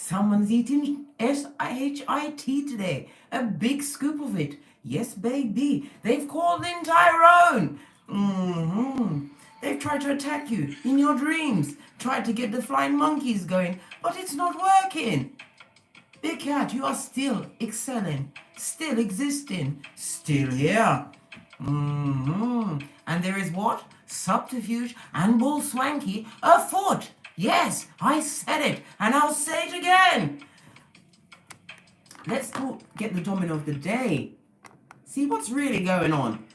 Someone's eating S-H-I-T today. A big scoop of it. Yes, baby. They've called in Tyrone. They've tried to attack you in your dreams. Tried to get the flying monkeys going, but it's not working. Big cat, you are still excelling, still existing, still here. And there is what? Subterfuge and bull swanky afoot. Yes, I said it, and I'll say it again. Let's get the domino of the day. See what's really going on.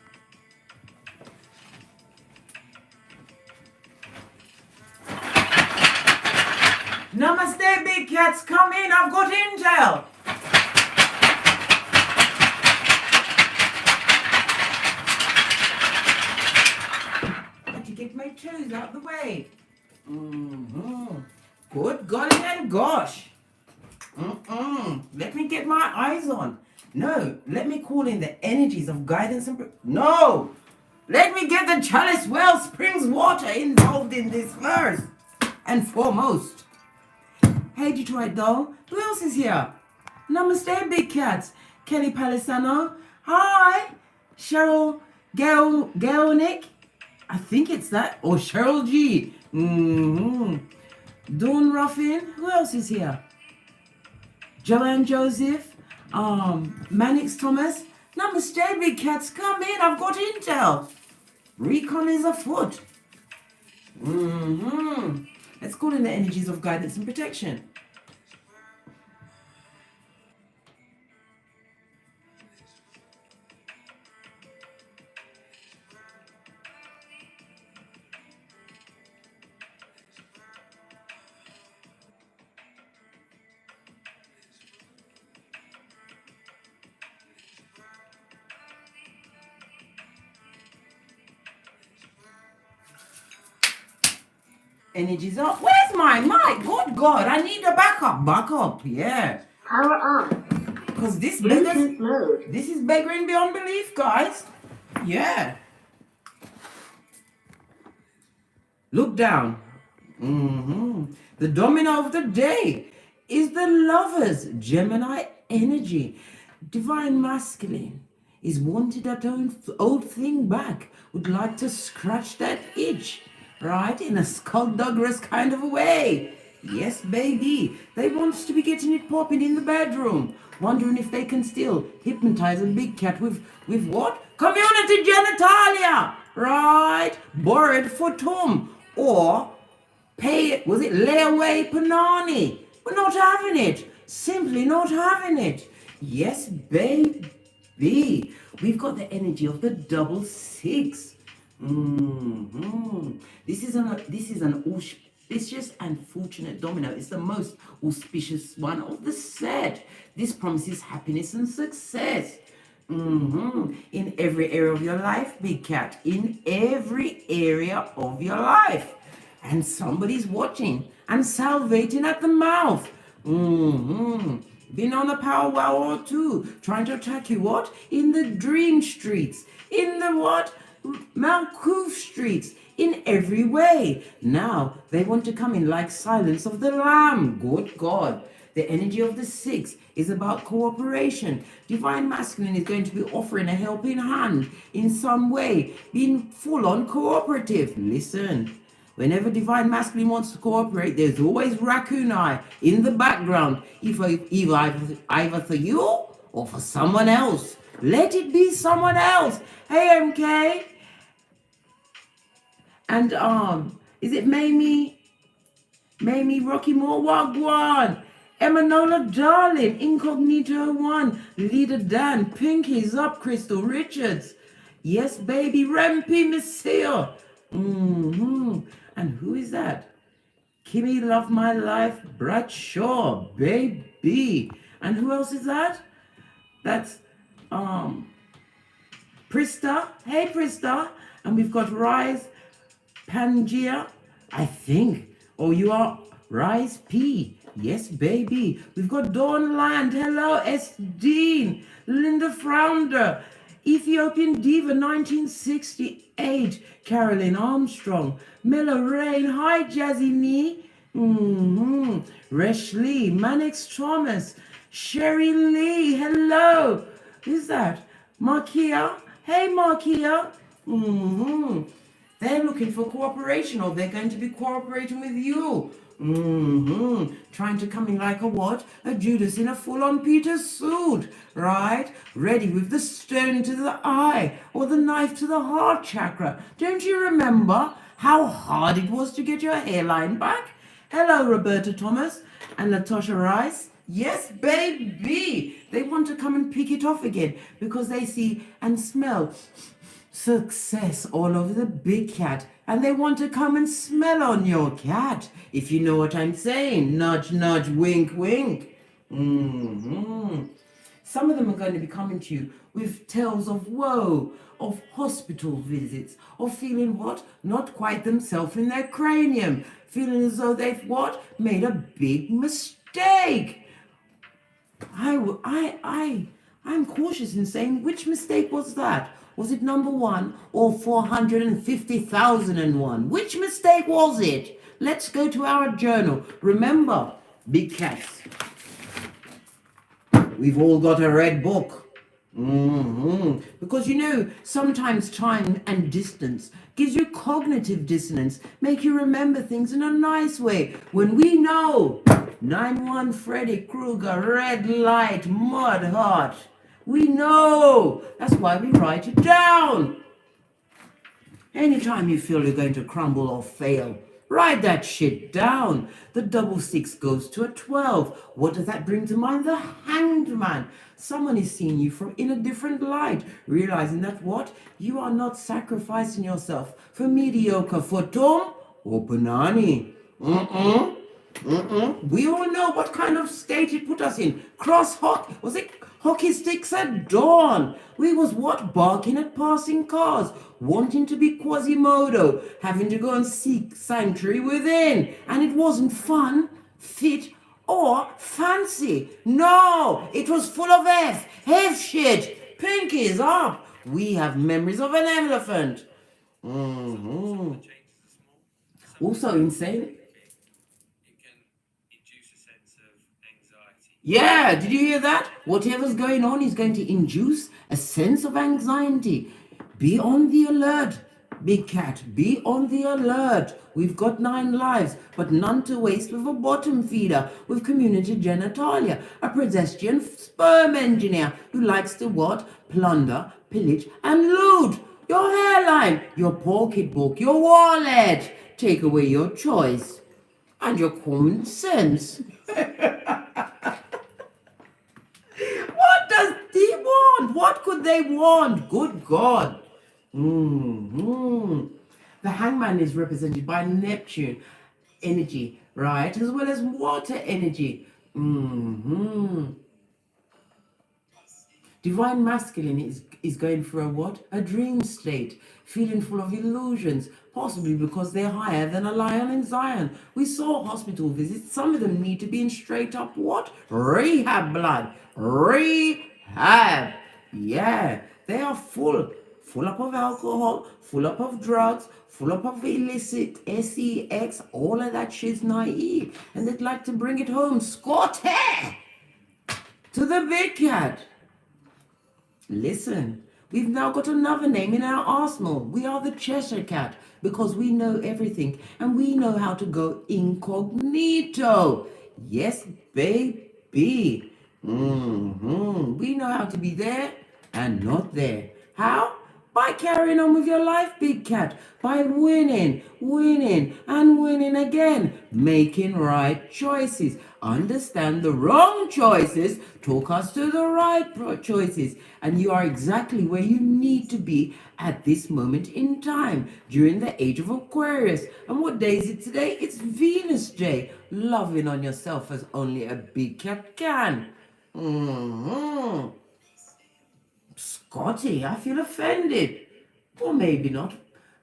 Namaste, big cats, come in, I've got intel. Had to get my toes out of the way. Good golly and gosh. Let me get my eyes on. No, let me call in the energies of guidance and... No! Let me get the chalice wellsprings water involved in this first and foremost. Hey, Detroit doll. Who else is here? Namaste, big cats. Kelly Palisano. Hi. Cheryl Gaonic. I think it's that. Or Cheryl G. Dawn Ruffin. Who else is here? Joanne Joseph. Mannix Thomas. Namaste, big cats. Come in. I've got intel. Recon is afoot. Let's call in the energies of guidance and protection. Energies up. Where's my mic? Good God, I need a backup. Yeah. Power on. Because this Bluetooth this is begging beyond belief, guys. Yeah. Look down. The domino of the day is the Lovers, Gemini energy. Divine masculine is wanted that old thing back. Would like to scratch that itch. Right? In a skullduggerous kind of a way. Yes, baby. They want to be getting it popping in the bedroom. Wondering if they can still hypnotize a big cat with what? Community genitalia. Right? Borrowed futum. Or pay, was it layaway panani? We're not having it. Simply not having it. Yes, baby. We've got the energy of the double six. This is an auspicious and fortunate domino. It's the most auspicious one of the set. This promises happiness and success. In every area of your life, big cat. In every area of your life. And somebody's watching and salivating at the mouth. Been on a powwow or two, trying to attack you, what? In the dream streets. In the what? Malcouf streets, in every way. Now they want to come in like Silence of the Lamb. Good God. The energy of the six is about cooperation. Divine masculine is going to be offering a helping hand in some way, being full on cooperative. Listen, whenever divine masculine wants to cooperate, there's always raccoon eye in the background, either for you or for someone else. Let it be someone else. Hey, MK. And is it Mamie Rocky Moore Wagwan, Emanola Darling, Incognito One, Leader Dan, Pinky's up, Crystal Richards. Yes, baby, Rempy Monsieur. And who is that? Kimmy Love My Life Bradshaw, baby. And who else is that? That's Prista. Hey, Prista. And we've got Rise Pangea, I think. Oh, you are Rise P. Yes, baby. We've got Dawn Land. Hello, S. Dean. Linda Frounder. Ethiopian Diva 1968. Carolyn Armstrong. Mela Rain. Hi, Jazzy Nee. Resh Lee, Manix Thomas, Sherry Lee, hello. Who's that? Markia. Hey, Markia. They're looking for cooperation, or they're going to be cooperating with you. Trying to come in like a what? A Judas in a full-on Peter suit, right? Ready with the stone to the eye or the knife to the heart chakra. Don't you remember how hard it was to get your hairline back? Hello, Roberta Thomas and Natasha Rice. Yes, baby. They want to come and pick it off again because they see and smell success all over the big cat, and they want to come and smell on your cat, if you know what I'm saying. Nudge, nudge, wink, wink. Some of them are going to be coming to you with tales of woe, of hospital visits, of feeling what? Not quite themselves in their cranium, feeling as though they've what? Made a big mistake. I'm cautious in saying, which mistake was that? Was it number 1 or 450,001? Which mistake was it? Let's go to our journal. Remember, big cats, we've all got a red book. Because you know, sometimes time and distance gives you cognitive dissonance, make you remember things in a nice way. When we know 9-1 Freddy Krueger, red light, mud heart, we know. That's why we write it down. Anytime you feel you're going to crumble or fail, write that shit down. The 6 goes to a 12. What does that bring to mind? The Hanged Man. Someone is seeing you from in a different light, realizing that what? You are not sacrificing yourself for mediocre, for Tom or Panani. We all know what kind of state it put us in. Was it hockey sticks at dawn? We was what? Barking at passing cars, wanting to be Quasimodo, having to go and seek sanctuary within. And it wasn't fun, fit, or fancy. No, it was full of F shit. Pinkies up. We have memories of an elephant. Also insane. Yeah, did you hear that? Whatever's going on is going to induce a sense of anxiety. Be on the alert, big cat. Be on the alert. We've got 9 lives, but none to waste with a bottom feeder with community genitalia, a pedestrian sperm engineer who likes to what? Plunder, pillage, and loot. Your hairline, your pocketbook, your wallet. Take away your choice and your common sense. What does he want? What could they want? Good God. The Hangman is represented by Neptune energy, right? As well as water energy. Divine masculine is going for a what? A dream state, feeling full of illusions, possibly because they're higher than a lion in Zion. We saw hospital visits. Some of them need to be in straight up what? Rehab blood. Rehab. Yeah, they are full up of alcohol, full up of drugs, full up of illicit, sex, all of that shit's naive. And they'd like to bring it home, Scotty, to the big cat. Listen, we've now got another name in our arsenal. We are the Cheshire Cat because we know everything and we know how to go incognito. Yes, baby. We know how to be there and not there. How? By carrying on with your life, big cat. By winning, and winning again. Making right choices. Understand the wrong choices talk us to the right choices. And you are exactly where you need to be at this moment in time during the age of Aquarius. And what day is it today? It's Venus Day. Loving on yourself as only a big cat can. Scotty, I feel offended. Or maybe not.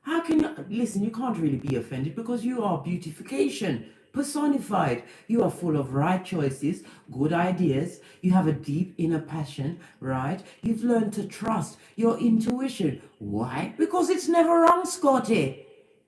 How can you... Listen, you can't really be offended because you are beautification personified. You are full of right choices, good ideas. You have a deep inner passion, right? You've learned to trust your intuition. Why? Because it's never wrong, Scotty.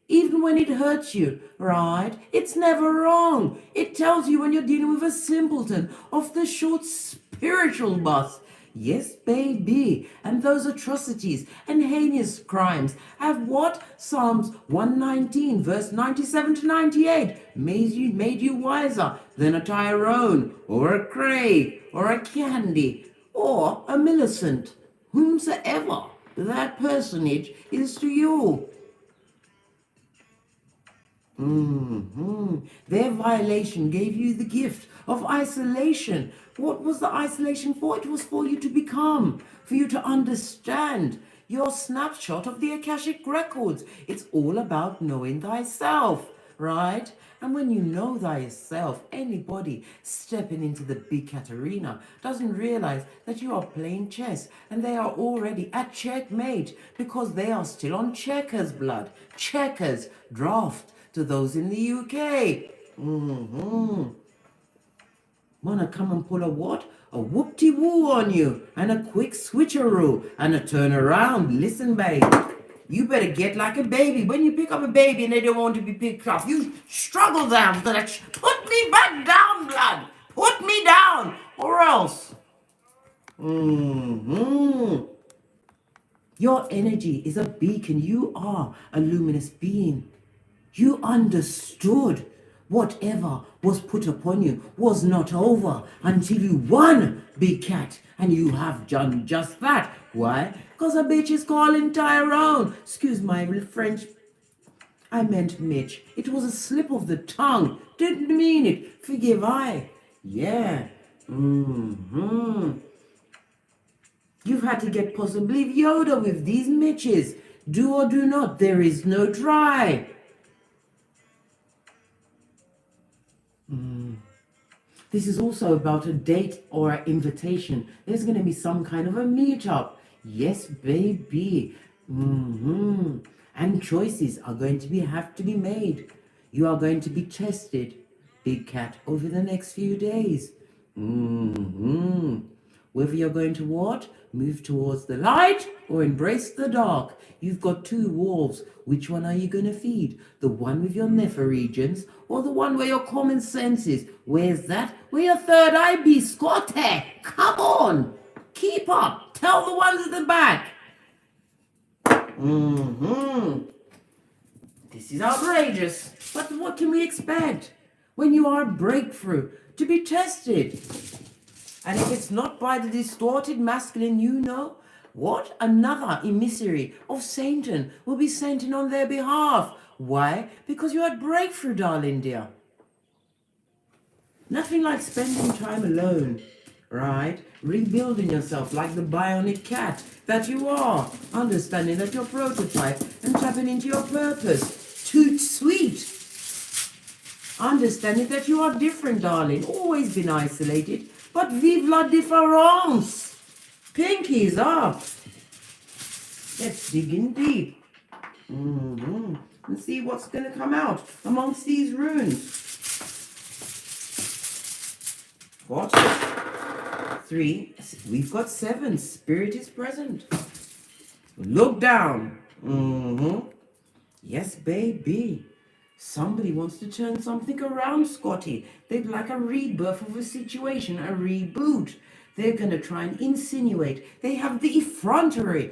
even when it hurts you, right? It's never wrong. It tells you when you're dealing with a simpleton of the short spiritual bus. Yes, baby. And those atrocities and heinous crimes have what? Psalms 119, verse 97 to 98 made you wiser than a Tyrone or a Craig or a Candy or a Millicent, whomsoever that personage is to you. Their violation gave you the gift of isolation. What was the isolation for? It was for you to become, for you to understand your snapshot of the Akashic records. It's all about knowing thyself, right? And when you know thyself, anybody stepping into the big cat arena doesn't realize that you are playing chess and they are already at checkmate because they are still on checkers, blood. Checkers, draft to those in the UK. Wanna come and pull a what? A whoop-de-woo on you, and a quick switcheroo, and a turn around. Listen, babe, you better get like a baby. When you pick up a baby and they don't want to be picked up, you struggle down. Put me back down, blood. Put me down, or else. Your energy is a beacon. You are a luminous being. You understood whatever was put upon you was not over until you won, big cat. And you have done just that. Why? Because a bitch is calling Tyrone. Excuse my French. I meant Mitch. It was a slip of the tongue. Didn't mean it. Forgive I. Yeah. You've had to get possibly Yoda with these Mitches. Do or do not. There is no try. This is also about a date or an invitation. There's going to be some kind of a meetup. Yes, baby. And choices are going to have to be made. You are going to be tested, big cat, over the next few days. Whether you're going to what? Move towards the light or embrace the dark. You've got two wolves. Which one are you going to feed? The one with your Nepha regions or the one where your common sense is? Where's that? Where your third eye be, Scotty? Come on. Keep up. Tell the ones at the back. This is outrageous. But what can we expect when you are a breakthrough to be tested? And if it's not by the distorted masculine, you know, what? Another emissary of Satan will be sent in on their behalf. Why? Because you had breakthrough, darling dear. Nothing like spending time alone, right? Rebuilding yourself like the bionic cat that you are. Understanding that you're prototype and tapping into your purpose. Toot sweet. Understanding that you are different, darling. Always been isolated. But vive la différence. Pinkies up. Let's dig in deep. And see what's going to come out amongst these runes. What? 3. We've got 7. Spirit is present. Look down. Yes, baby. Somebody wants to turn something around, Scotty. They'd like a rebirth of a situation, a reboot. They're going to try and insinuate. They have the effrontery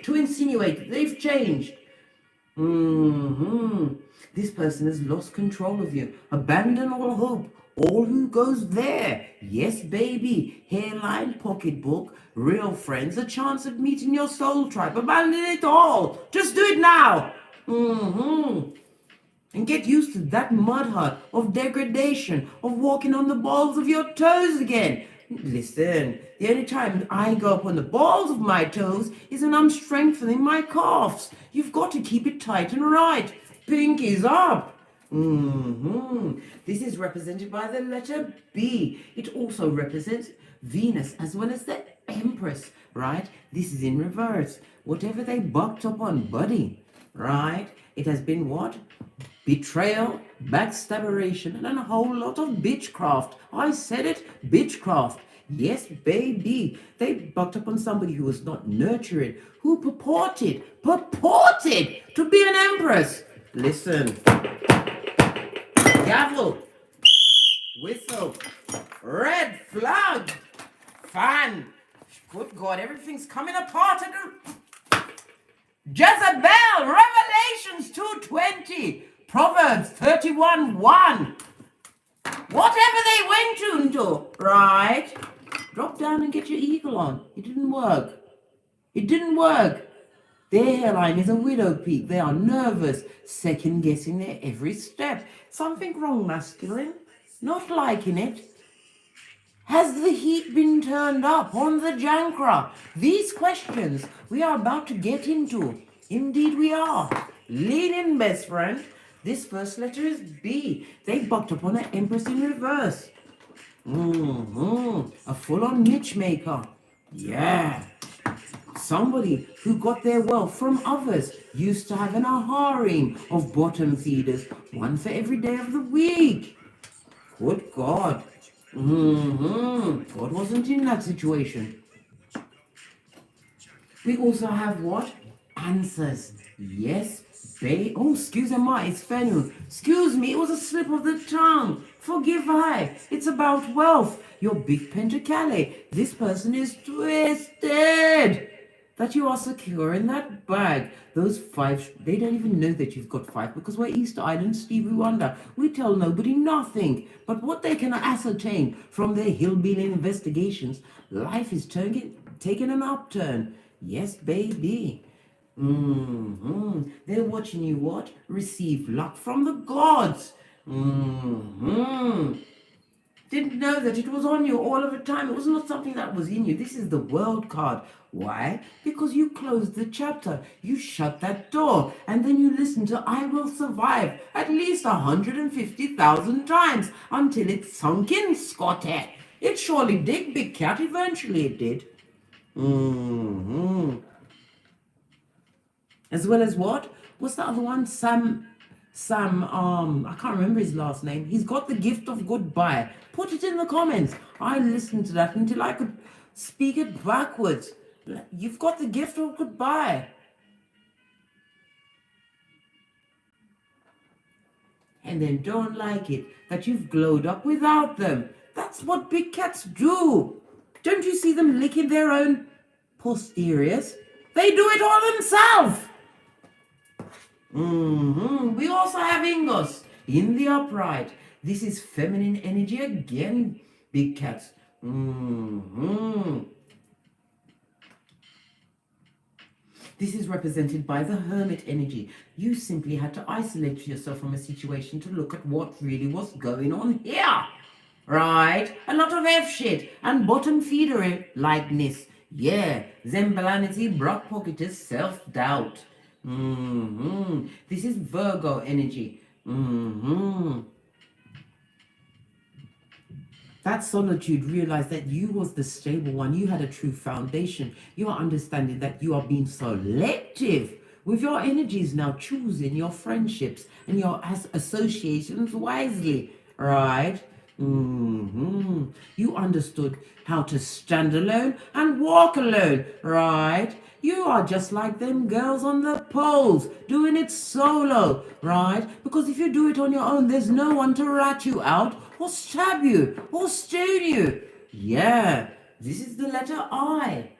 to insinuate they've changed. This person has lost control of you. Abandon all hope. All who goes there. Yes, baby. Hairline, pocketbook, real friends, a chance of meeting your soul tribe. Abandon it all. Just do it now. And get used to that mud hut of degradation, of walking on the balls of your toes again. Listen, the only time I go up on the balls of my toes is when I'm strengthening my calves. You've got to keep it tight and right. Pinkies up. This is represented by the letter B. It also represents Venus as well as the Empress, right? This is in reverse. Whatever they bucked up on, buddy, right? It has been what? Betrayal, backstabberation, and a whole lot of bitchcraft. I said it, bitchcraft. Yes, baby. They bucked up on somebody who was not nurturing, who purported to be an empress. Listen, gavel, whistle, red flag, fan. Good God, everything's coming apart. Jezebel, Revelations 2:20, Proverbs 31:1. Whatever they went into, right? Drop down and get your eagle on. It didn't work. It didn't work. Their hairline is a widow peak. They are nervous, second guessing their every step. Something wrong, masculine? Not liking it. Has the heat been turned up on the Jankra? These questions we are about to get into. Indeed we are. Lean in, best friend. This first letter is B. They bucked upon an Empress in reverse. A full-on niche maker. Yeah. Somebody who got their wealth from others, used to having a harem of bottom feeders, one for every day of the week. Good God. God wasn't in that situation. We also have what? Answers. Yes, oh, excuse me, it's Fenu. Excuse me, it was a slip of the tongue. Forgive I. It's about wealth. Your big pentacale. This person is twisted. That you are secure in that bag. Those 5, they don't even know that you've got 5 because we're Easter Island, Stevie Wonder. We tell nobody nothing. But what they can ascertain from their hillbilly investigations, life is taking an upturn. Yes, baby. They're watching you what? Receive luck from the gods. Didn't know that it was on you all of the time. It was not something that was in you. This is the world card. Why? Because you closed the chapter. You shut that door. And then you listen to I Will Survive at least 150,000 times until it sunk in, Scotty. It surely did, Big Cat. Eventually it did. As well as what? What's the other one? Sam, I can't remember his last name. He's got the gift of goodbye. Put it in the comments. I listened to that until I could speak it backwards. You've got the gift of goodbye. And then don't like it that you've glowed up without them. That's what big cats do. Don't you see them licking their own posteriors? They do it all themselves. We also have Ingos in the upright. This is feminine energy again, big cats. This is represented by the hermit energy. You simply had to isolate yourself from a situation to look at what really was going on here. Right? A lot of F shit and bottom feeder likeness. Yeah, Zembalanity, Brock Pocketers, self-doubt. This is Virgo energy. That solitude realized that you was the stable one. You had a true foundation. You are understanding that you are being selective with your energies now, choosing your friendships and your associations wisely, right? You understood how to stand alone and walk alone, right? You are just like them girls on the poles, doing it solo, right? Because if you do it on your own, there's no one to rat you out or stab you or stone you. Yeah, this is the letter I.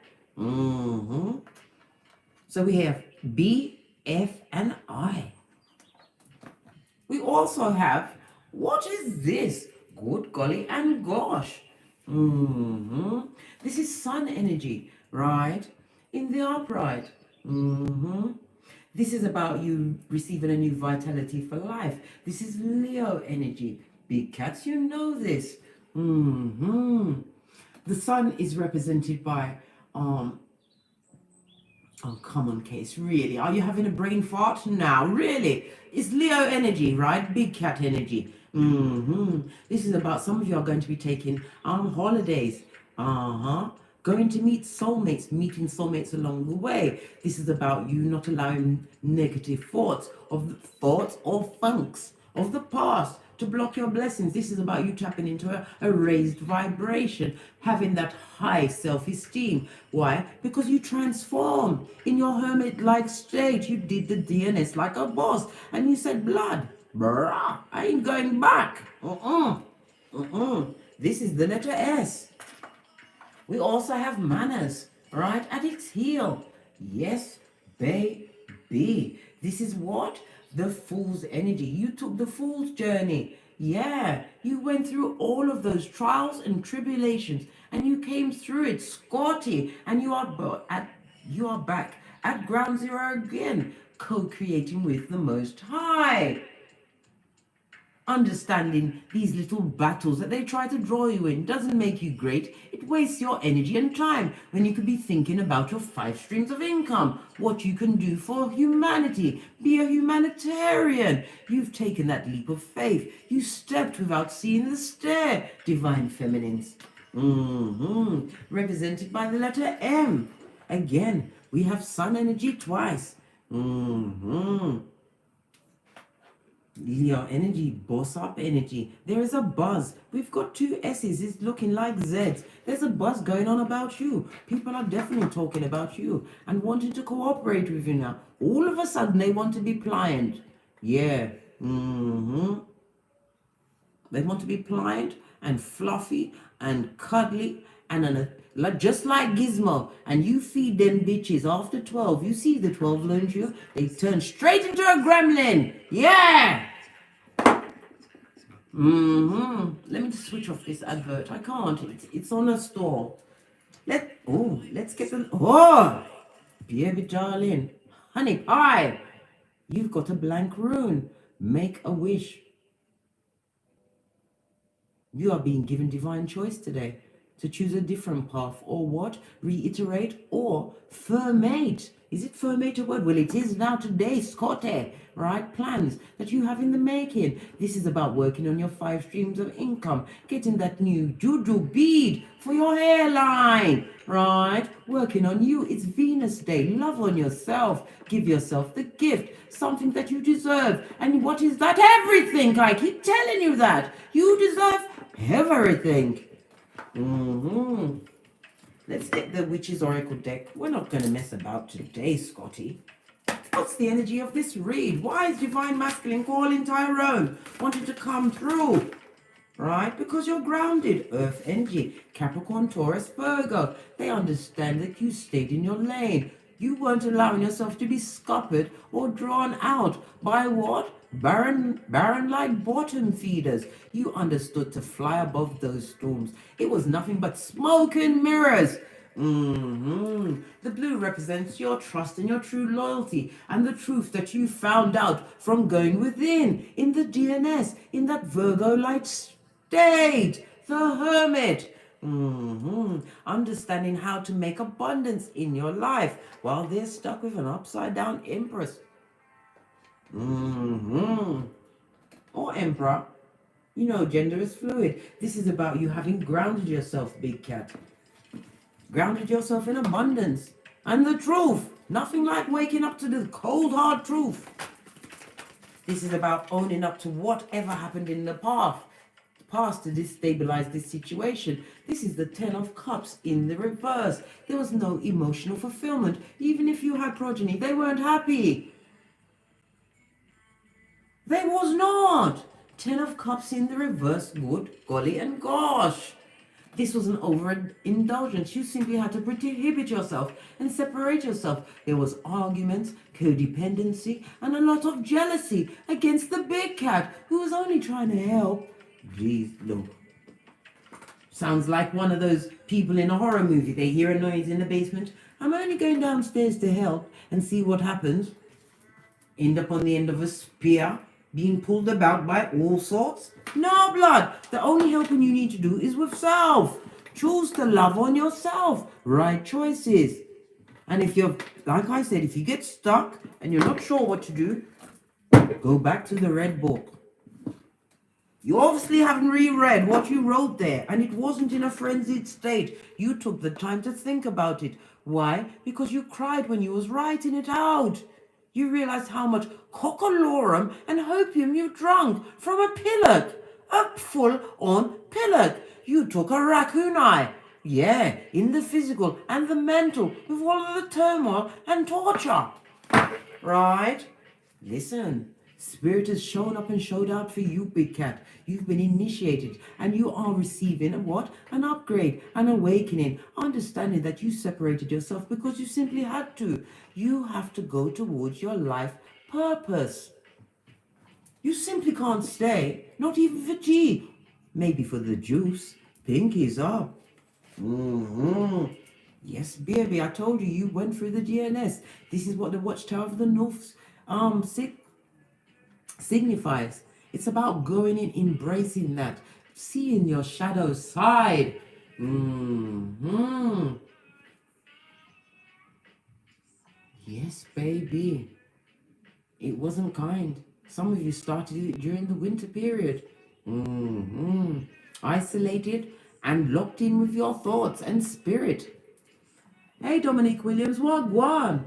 So we have B, F, and I. We also have, what is this? Good golly and gosh. This is sun energy, right? In the upright. This is about you receiving a new vitality for life. This is Leo energy. Big cats, you know this. The sun is represented by oh, come on, Case, really? Are you having a brain fart now? Really? It's Leo energy, right? Big cat energy. This is about some of you are going to be taking holidays. Going to meet soulmates, meeting soulmates along the way. This is about you not allowing negative thoughts or funks of the past to block your blessings. This is about you tapping into a raised vibration, having that high self-esteem. Why? Because you transformed in your hermit-like state. You did the DNS like a boss, and you said, blood, brah, I ain't going back. This is the letter S. We also have manners, right, at its heel. Yes, baby. This is what? The Fool's energy. You took the Fool's journey. Yeah, you went through all of those trials and tribulations, and you came through it, Scotty, and you are back at ground zero again, co-creating with the Most High. Understanding these little battles that they try to draw you in doesn't make you great. It wastes your energy and time when you could be thinking about your 5 streams of income, what you can do for humanity, be a humanitarian. You've taken that leap of faith. You stepped without seeing the stare, divine feminines. Represented by the letter M. Again, we have sun energy twice. Leo energy, boss up energy. There is a buzz. We've got 2 S's. It's looking like Z's. There's a buzz going on about you. People are definitely talking about you and wanting to cooperate with you now. All of a sudden, they want to be pliant. Yeah. They want to be pliant and fluffy and cuddly and just like Gizmo. And you feed them bitches after 12. You see the 12, don't you? They turn straight into a gremlin. Yeah. Let me just switch off this advert. I can't. It's on a store. Let's get them. Oh, baby darling, honey pie. You've got a blank rune. Make a wish. You are being given divine choice today to choose a different path, or what? Reiterate or firmate. Is it firmate a word? Well, it is now today, Scotty, right? Plans that you have in the making. This is about working on your 5 streams of income, getting that new juju bead for your hairline, right? Working on you. It's Venus Day. Love on yourself. Give yourself the gift, something that you deserve. And what is that? Everything. I keep telling you that. You deserve everything. Let's get the Witch's Oracle deck. We're not going to mess about today, Scotty. What's the energy of this read? Why is Divine Masculine calling Tyrone, wanting to come through? Right? Because you're grounded. Earth energy. Capricorn, Taurus, Virgo. They understand that you stayed in your lane. You weren't allowing yourself to be scuppered or drawn out by what? Barren like bottom feeders. You understood to fly above those storms. It was nothing but smoke and mirrors. The blue represents your trust and your true loyalty and the truth that you found out from going within in the DNS, in that Virgo light state, the hermit. Understanding how to make abundance in your life while they're stuck with an upside down Empress. Or Emperor. You know, gender is fluid. This is about you having grounded yourself, big cat. Grounded yourself in abundance and the truth. Nothing like waking up to the cold, hard truth. This is about owning up to whatever happened in the past to destabilize this situation. This is the 10 of Cups in the reverse. There was no emotional fulfillment. Even if you had progeny, they weren't happy. They was not. 10 of Cups in the reverse, good, golly, and gosh. This was an overindulgence. You simply had to prohibit yourself and separate yourself. There was arguments, codependency, and a lot of jealousy against the big cat who was only trying to help. Please, look. Sounds like one of those people in a horror movie. They hear a noise in the basement. I'm only going downstairs to help and see what happens. End up on the end of a spear, being pulled about by all sorts. No, blood. The only helping you need to do is with self. Choose to love on yourself. Right choices. And if you're, like I said, if you get stuck and you're not sure what to do, go back to the red book. You obviously haven't reread what you wrote there, and it wasn't in a frenzied state. You took the time to think about it. Why? Because you cried when you was writing it out. You realize how much cockalorum and hopium you've drunk from a pillock, a full-on pillock. You took a raccoon eye. Yeah, in the physical and the mental, with all of the turmoil and torture. Right? Listen, Spirit has shown up and showed out for you, big cat. You've been initiated and you are receiving a what? An upgrade, an awakening, understanding that you separated yourself because you simply had to. You have to go towards your life purpose. You simply can't stay, not even for tea. Maybe for the juice. Pinky's up. Yes, baby, I told you, you went through the DNS. This is what the Watchtower of the North signifies. It's about going in, embracing that, seeing your shadow side. Yes, baby. It wasn't kind. Some of you started it during the winter period. Isolated and locked in with your thoughts and spirit. Hey, Dominique Williams, wagwan.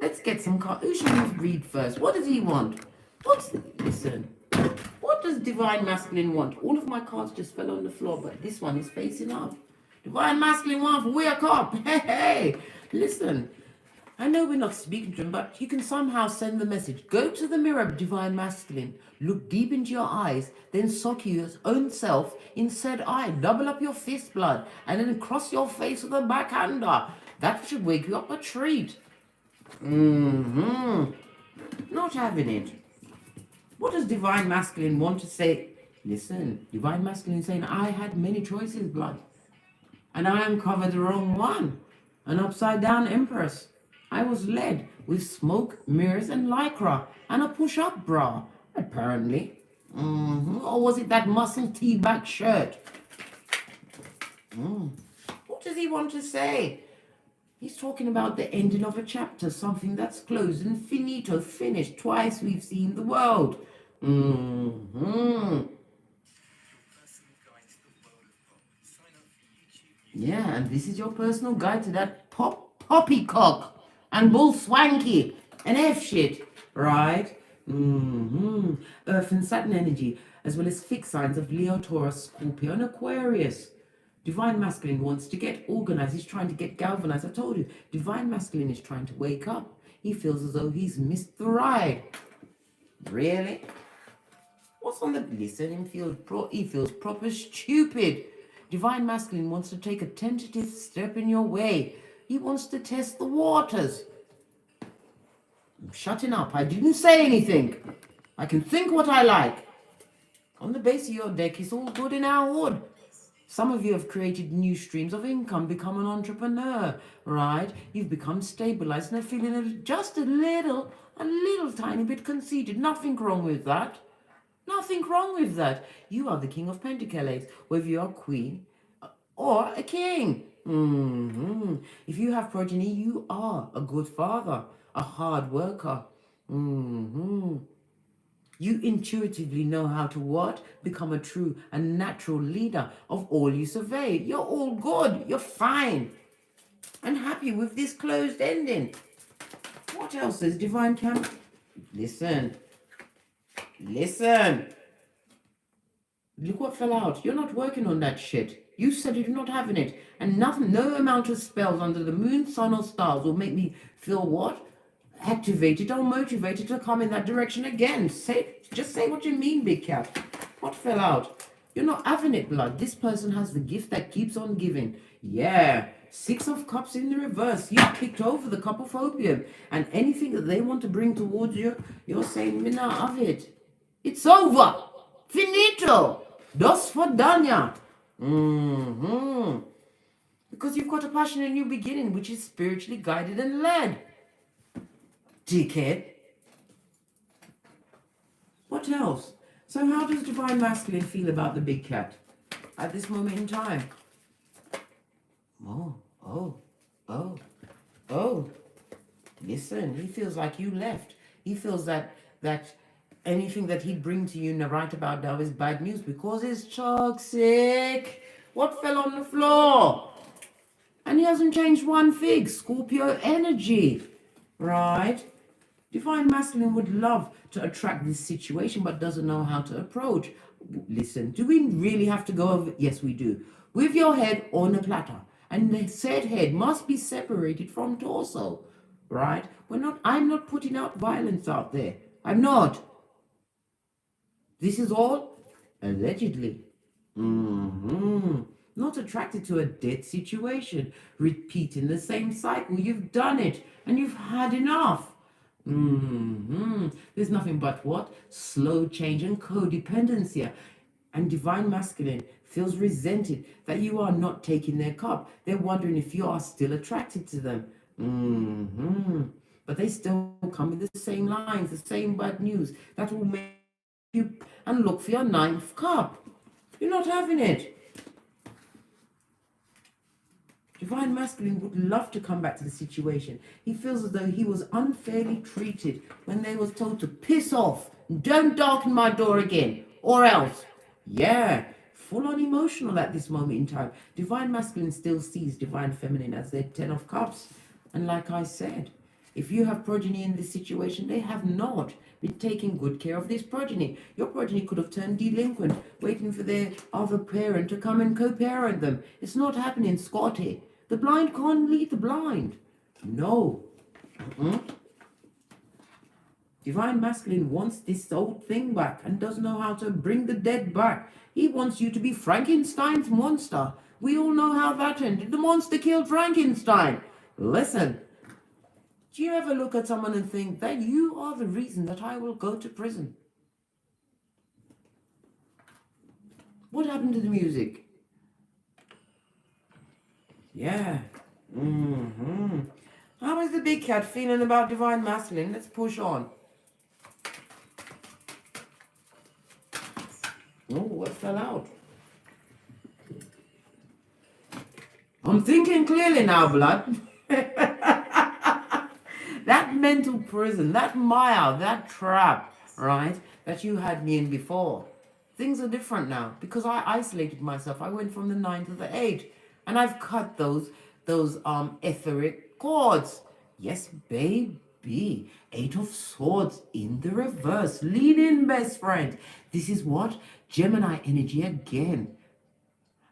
Let's get some cards. Who should we read first? What does he want? Listen. What does Divine Masculine want? All of my cards just fell on the floor, but this one is facing up. Divine Masculine wants wake up. Hey. Listen. I know we're not speaking to him, but you can somehow send the message. Go to the mirror, Divine Masculine. Look deep into your eyes, then sock your own self in said eye. Double up your fist blood, and then cross your face with a backhander. That should wake you up a treat. Not having it. What does Divine Masculine want to say? Listen, Divine Masculine is saying, I had many choices, blood. And I uncovered the wrong one. An upside down Empress. I was led with smoke, mirrors, and lycra, and a push-up bra, apparently. Or was it that muscle tee-back shirt? What does he want to say? He's talking about the ending of a chapter, something that's closed and finito, finished. Twice we've seen the world. Yeah, and this is your personal guide to that poppycock and bull swanky and F shit, right? Earth and Saturn energy, as well as fixed signs of Leo, Taurus, Scorpio, and Aquarius. Divine Masculine wants to get organized. He's trying to get galvanized. I told you, Divine Masculine is trying to wake up. He feels as though he's missed the ride. Really? What's on the... Listen, he feels proper stupid. Divine Masculine wants to take a tentative step in your way. He wants to test the waters. I'm shutting up. I didn't say anything. I can think what I like. On the base of your deck, it's all good in our hood. Some of you have created new streams of income, become an entrepreneur, right? You've become stabilized and are feeling just a little tiny bit conceited. Nothing wrong with that. Nothing wrong with that. You are the King of Pentacles, whether you're a queen or a king. If you have progeny, you are a good father, a hard worker. You intuitively know how to what? Become a true and natural leader of all you survey. You're all good. You're fine. And happy with this closed ending. What else is Divine Camp? Listen. Look what fell out. You're not working on that shit. You said you're not having it. And nothing, no amount of spells under the moon, sun, or stars will make me feel what? Activated or motivated to come in that direction again. Just say what you mean, big cat. What fell out? You're not having it, blood. This person has the gift that keeps on giving. Yeah. 6 of Cups in the reverse. You kicked over the cup of opium. And anything that they want to bring towards you, you're saying, me not have it. It's over. Finito. Dos for Danya. Because you've got a passionate new beginning, which is spiritually guided and led. Dickhead. What else? So how does Divine Masculine feel about the big cat at this moment in time? Oh. Listen, he feels like you left. He feels that anything that he'd bring to you right about now is bad news because it's toxic. What fell on the floor? And he hasn't changed one fig. Scorpio energy, right? Divine Masculine would love to attract this situation but doesn't know how to approach. Listen, do we really have to go over? Yes, we do. With your head on a platter. And the said head must be separated from torso, right? I'm not putting out violence out there. I'm not. This is all allegedly. Not attracted to a dead situation. Repeating the same cycle. You've done it and you've had enough. There's nothing but what? Slow change and codependency. And Divine Masculine feels resented that you are not taking their cup. They're wondering if you are still attracted to them. But they still come with the same lines, the same bad news. That will make you and look for your ninth cup. You're not having it. Divine Masculine would love to come back to the situation. He feels as though he was unfairly treated when they was told to piss off. Don't darken my door again, or else. Yeah, full on emotional at this moment in time. Divine Masculine still sees Divine Feminine as their 10 of Cups. And like I said, if you have progeny in this situation, they have not been taking good care of this progeny. Your progeny could have turned delinquent, waiting for their other parent to come and co-parent them. It's not happening, Scotty. The blind can't lead the blind. No. Divine Masculine wants this old thing back and doesn't know how to bring the dead back. He wants you to be Frankenstein's monster. We all know how that ended. The monster killed Frankenstein. Listen. Do you ever look at someone and think that you are the reason that I will go to prison? What happened to the music? Yeah. How is the big cat feeling about Divine Masculine? Let's push on. Oh, what fell out? I'm thinking clearly now, blood. That mental prison, that mire, that trap, right, that you had me in before. Things are different now because I isolated myself. I went from the 9 to the 8 and I've cut those etheric cords. Yes, baby. 8 of Swords in the reverse. Lean in, best friend. This is what? Gemini energy again.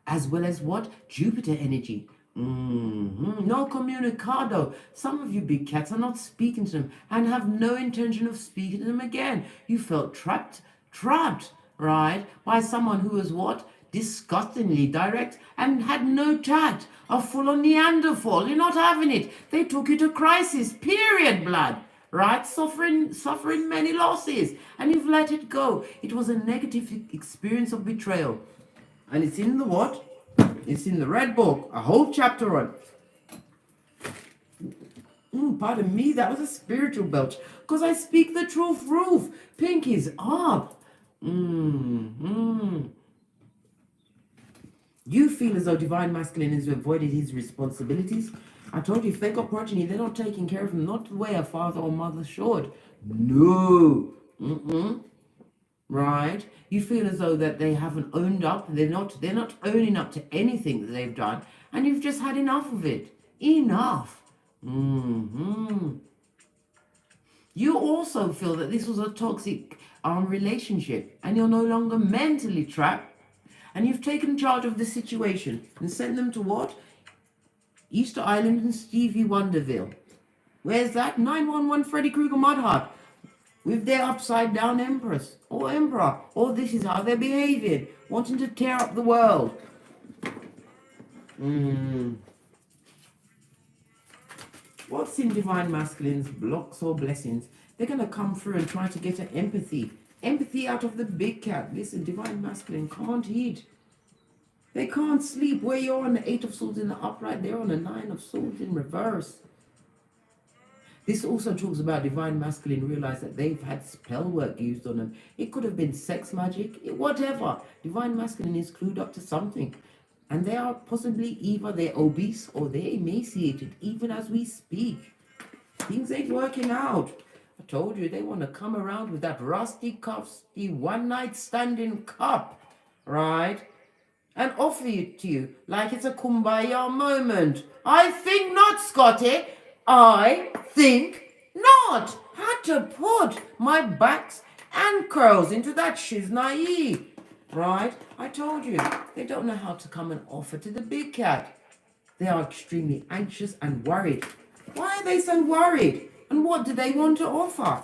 As well as what? Jupiter energy. No comunicado. Some of you big cats are not speaking to them and have no intention of speaking to them again. You felt trapped, right? By someone who was what? Disgustingly direct and had no tact. A full-on Neanderthal. You're not having it. They took you to crisis, period, blood. Right? Suffering many losses. And you've let it go. It was a negative experience of betrayal. And it's in the what? It's in the red book. A whole chapter on it. Pardon me, that was a spiritual belch. Because I speak the truth, Roof. Pinky's up. You feel as though Divine Masculine has avoided his responsibilities. I told you, if they got progeny, they're not taking care of them, not the way a father or mother should. No. Right? You feel as though that they haven't owned up. They're not owning up to anything that they've done. And you've just had enough of it. Enough. You also feel that this was a toxic relationship. And you're no longer mentally trapped. And you've taken charge of the situation and sent them to what? Easter Island and Stevie Wonderville. Where's that? 911 Freddy Krueger Mudheart. With their upside down Empress or Emperor. Or this is how they're behaving. Wanting to tear up the world. What's in Divine Masculine's blocks or blessings? They're going to come through and try to get an empathy. Empathy out of the big cat. Listen, Divine Masculine can't eat. They can't sleep. Where you're on the 8 of Swords in the upright, they're on the 9 of Swords in reverse. This also talks about Divine Masculine realize that they've had spell work used on them. It could have been sex magic, whatever. Divine Masculine is clued up to something. And they are possibly either they're obese or they're emaciated, even as we speak. Things ain't working out. I told you, they want to come around with that rusty, custy, one-night standing cup, right? and offer it to you like it's a kumbaya moment. I think not, Scotty. I think not. Had to put my backs and curls into that shiznai. Right? I told you, they don't know how to come and offer to the big cat. They are extremely anxious and worried. Why are they so worried? And what do they want to offer?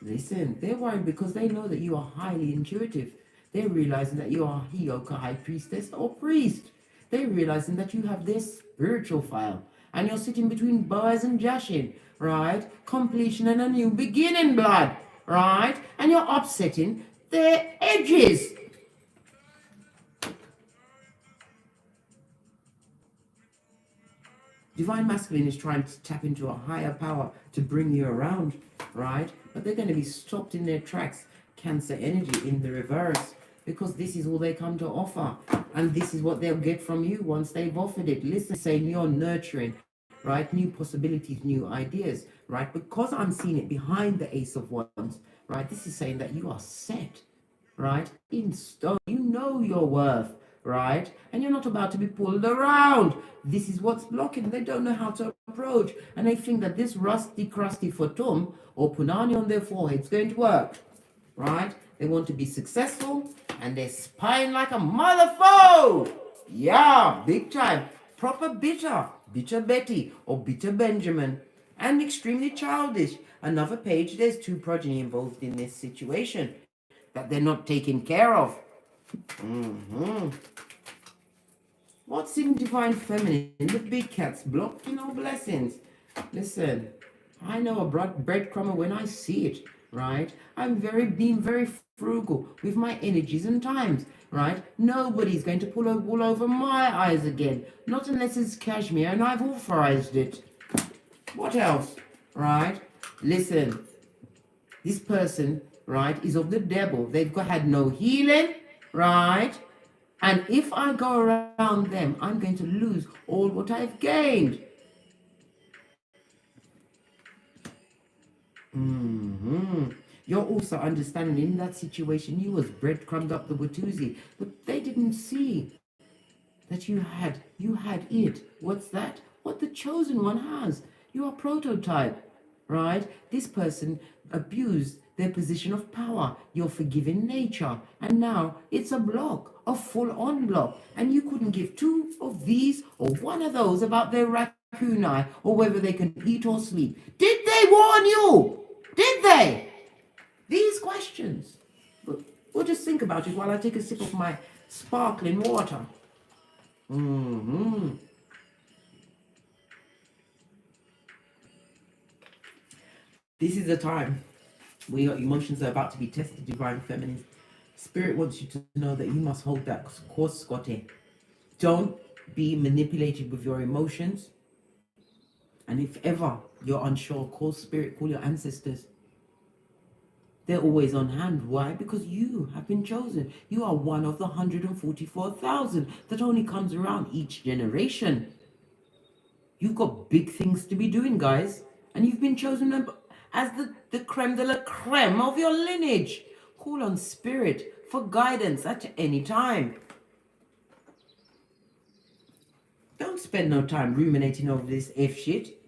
Listen, they're worried because they know that you are highly intuitive. They're realizing that you are Heyoka High Priestess or Priest. They're realizing that you have this spiritual file. And you're sitting between Boaz and Jashin, right? Completion and a new beginning, blood, right? And you're upsetting their edges. Divine Masculine is trying to tap into a higher power to bring you around, right? But they're going to be stopped in their tracks. Cancer energy in the reverse, because this is all they come to offer. And this is what they'll get from you once they've offered it. Listen, saying you're nurturing, right? New possibilities, new ideas, right? Because I'm seeing it behind the Ace of Wands, right? This is saying that you are set, right? In stone. You know your worth, right? And you're not about to be pulled around. This is what's blocking. They don't know how to approach. And they think that this rusty, crusty futum or punani on their forehead is going to work, right? They want to be successful and they're spying like a motherfucker. Yeah, big time. Proper bitter, bitter Betty or bitter Benjamin. And extremely childish. Another page, there's two progeny involved in this situation that they're not taking care of. What's in Divine Feminine? The big cat's blocking all blessings. Listen, I know a breadcrumber when I see it, right? I'm being very frugal with my energies and times, right? Nobody's going to pull a wool over my eyes again, not unless it's cashmere and I've authorized it. What else, right? Listen, this person, right, is of the devil. They've had no healing, right? And if I go around them, I'm going to lose all what I've gained. You're also understanding in that situation you was breadcrumbed up the Watusi, but they didn't see that you had it. What's that? What the chosen one has. You are prototype, right? This person abused their position of power, your forgiving nature, and now it's a block, a full-on block, and you couldn't give two of these or one of those about their raccoon eye or whether they can eat or sleep. Did they warn you? Did they? These questions. We'll just think about it while I take a sip of my sparkling water. This is the time where your emotions are about to be tested, Divine Feminine. Spirit wants you to know that you must hold that course, Scotty. Don't be manipulated with your emotions. And if ever you're unsure, call Spirit, call your ancestors. They're always on hand. Why? Because you have been chosen. You are one of the 144,000 that only comes around each generation. You've got big things to be doing, guys. And you've been chosen as the creme de la creme of your lineage. Call on Spirit for guidance at any time. Don't spend no time ruminating over this F shit.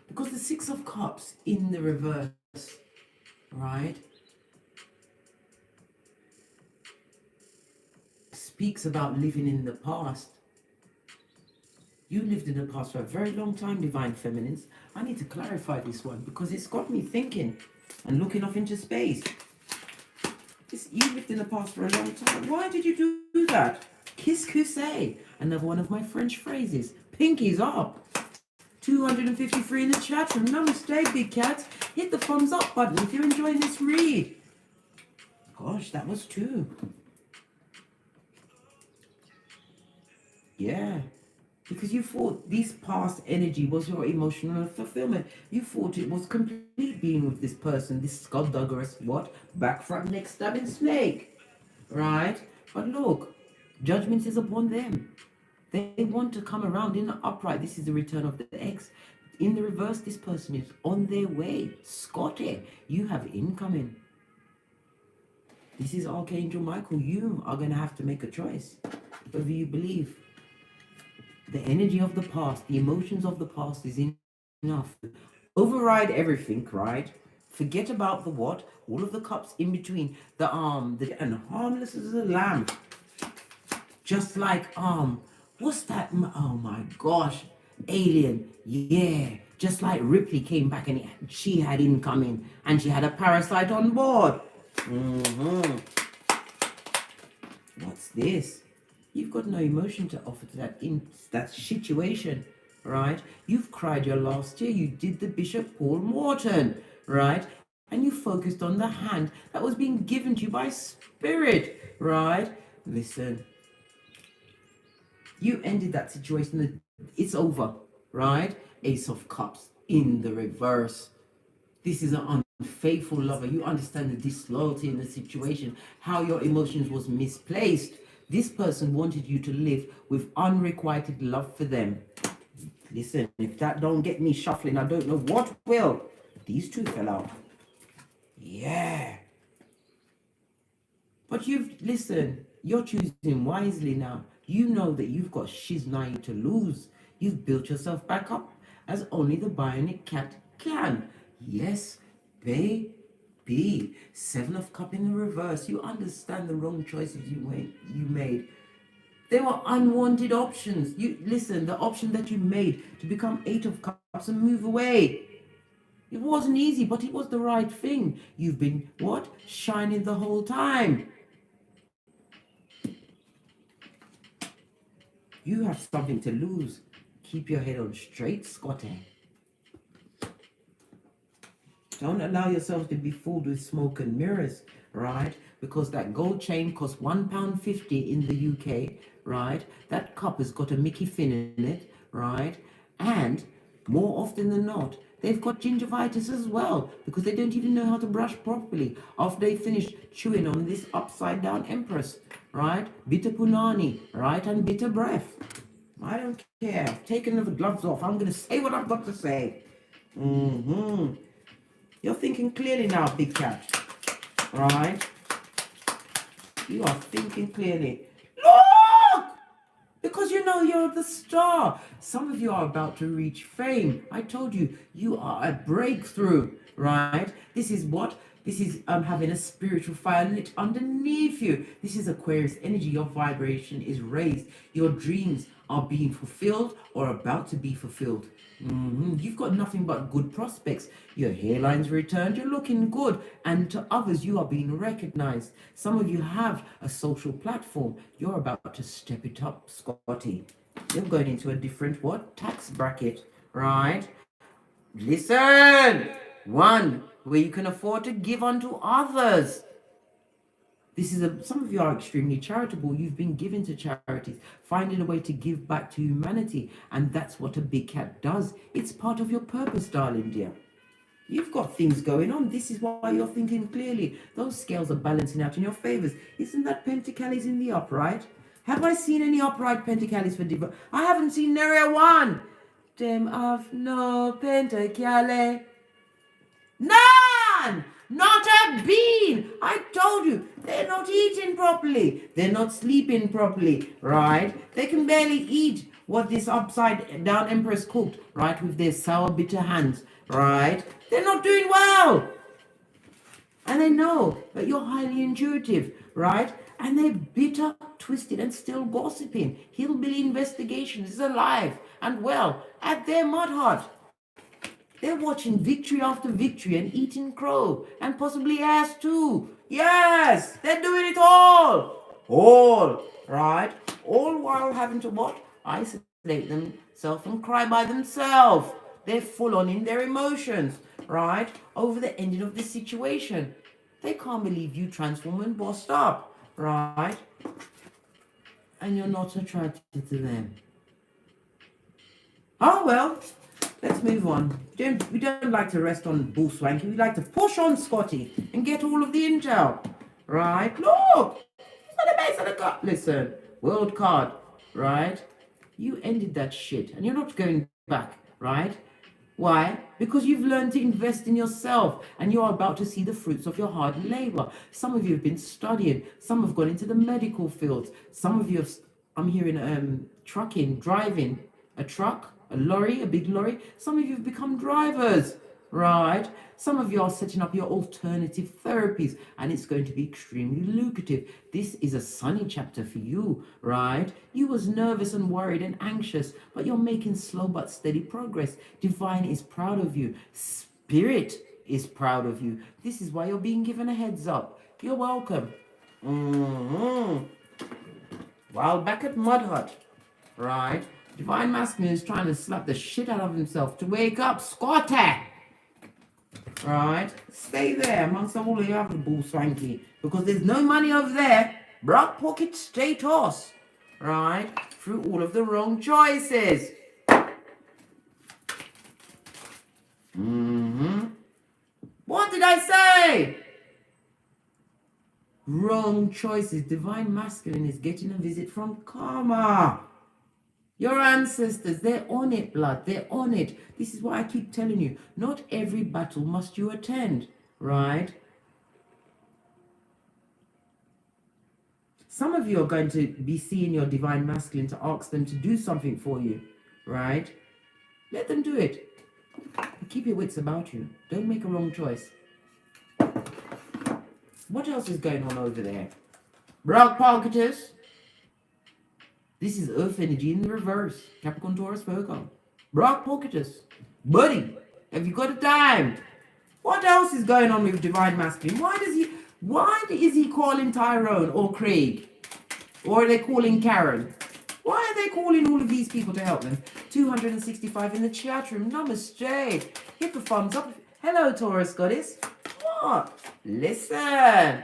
Because the Six of Cups in the reverse, right, speaks about living in the past. You lived in the past for a very long time, Divine Feminines. I need to clarify this one because it's got me thinking and looking off into space. You lived in the past for a long time. Why did you do that? Kiss Cousse, another one of my French phrases. Pinkies up. 253 in the chat room. Namaste, big cats. Hit the thumbs up button if you're enjoying this read. Gosh, that was two. Yeah. Because you thought this past energy was your emotional fulfillment. You thought it was complete being with this person, this skullduggerous what? Back front neck stabbing snake. Right? But look, judgment is upon them. They want to come around in the upright. This is the return of the ex. In the reverse, this person is on their way. Scotty, you have incoming. This is Archangel Michael. You are going to have to make a choice whether you believe the energy of the past, the emotions of the past is enough. Override everything, right? Forget about the what, all of the cups in between, and harmless as a lamb. Just like, what's that? Oh my gosh, Alien, yeah. Just like Ripley came back and she had incoming and she had a parasite on board. What's this? You've got no emotion to offer to that situation, right? You've cried your last year. You did the Bishop Paul Morton, right? And you focused on the hand that was being given to you by Spirit, right? Listen, you ended that situation. It's over, right? Ace of Cups in the reverse. This is an unfaithful lover. You understand the disloyalty in the situation, how your emotions was misplaced. This person wanted you to live with unrequited love for them. Listen, if that don't get me shuffling, I don't know what will. These two fell out. Yeah. But listen, you're choosing wisely now. You know that you've got shiznai to lose. You've built yourself back up as only the bionic cat can. Yes, baby. Seven of Cups in the reverse. You understand the wrong choices you made. There were unwanted options. Listen, the option that you made to become Eight of Cups and move away. It wasn't easy, but it was the right thing. You've been, what? Shining the whole time. You have something to lose. Keep your head on straight, Scotty. Don't allow yourself to be fooled with smoke and mirrors, right? Because that gold chain costs £1.50 in the UK, right? That cup has got a Mickey Finn in it, right? And more often than not, they've got gingivitis as well because they don't even know how to brush properly after they finish chewing on this upside down Empress, right? Bitter punani, right? And bitter breath. I don't care. I've taken the gloves off. I'm going to say what I've got to say. You're thinking clearly now, big cat. Right? You are thinking clearly. Look! Because you know you're the star. Some of you are about to reach fame. I told you, you are a breakthrough, right? This is what? This is having a spiritual fire lit underneath you. This is Aquarius energy. Your vibration is raised. Your dreams are being fulfilled or about to be fulfilled. You've got nothing but good prospects. Your hairline's returned. You're looking good. And to others, you are being recognized. Some of you have a social platform. You're about to step it up, Scotty. You're going into a different what? Tax bracket, right? Listen! One where you can afford to give unto others. This is some of you are extremely charitable. You've been giving to charities, finding a way to give back to humanity. And that's what a big cat does. It's part of your purpose, darling dear. You've got things going on. This is why you're thinking clearly. Those scales are balancing out in your favors. Isn't that Pentacles in the upright? Have I seen any upright Pentacles for Diva? I haven't seen nary one. Them have no Pentacles. None! Not a bean! I told you, they're not eating properly. They're not sleeping properly, right? They can barely eat what this upside down Empress cooked, right? With their sour, bitter hands, right? They're not doing well. And they know that you're highly intuitive, right? And they're bitter, twisted, and still gossiping. Hillbilly Investigations is alive and well at their mud hut. They're watching victory after victory and eating crow and possibly ass too. Yes, they're doing it all, right? All while having to what? Isolate themselves and cry by themselves. They're full on in their emotions, right? Over the ending of this situation. They can't believe you transform and bossed up, right? And you're not attracted to them. Oh, well. Let's move on. We don't like to rest on bull swanky. We like to push on, Scotty, and get all of the intel. Right? Look! It's not the base of the cup. Listen. World card. Right? You ended that shit and you're not going back, right? Why? Because you've learned to invest in yourself and you're about to see the fruits of your hard labor. Some of you have been studying, some have gone into the medical fields, some of you have, I'm hearing trucking, driving, a truck, a lorry, a big lorry. Some of you have become drivers, right? Some of you are setting up your alternative therapies and it's going to be extremely lucrative. This is a sunny chapter for you, right? You was nervous and worried and anxious, but you're making slow but steady progress. Divine is proud of you. Spirit is proud of you. This is why you're being given a heads up. You're welcome. While back at Mud Hut, right? Divine Masculine is trying to slap the shit out of himself to wake up. Squatter! Right? Stay there amongst all of the other bull swanky because there's no money over there. Brock pocket status. Right? Through all of the wrong choices. What did I say? Wrong choices. Divine Masculine is getting a visit from karma. Your ancestors, they're on it, blood. They're on it. This is why I keep telling you, not every battle must you attend, right? Some of you are going to be seeing your Divine Masculine to ask them to do something for you, right? Let them do it. But keep your wits about you. Don't make a wrong choice. What else is going on over there? Brock Palkitus. This is Earth energy in the reverse. Capricorn, Taurus, Virgo. Brock Palkitus. Buddy, have you got a time? What else is going on with Divine Masculine? Why is he calling Tyrone or Craig? Or are they calling Karen? Why are they calling all of these people to help them? 265 in the chat room. Namaste. Hit the thumbs up. Hello, Taurus goddess. What? Listen.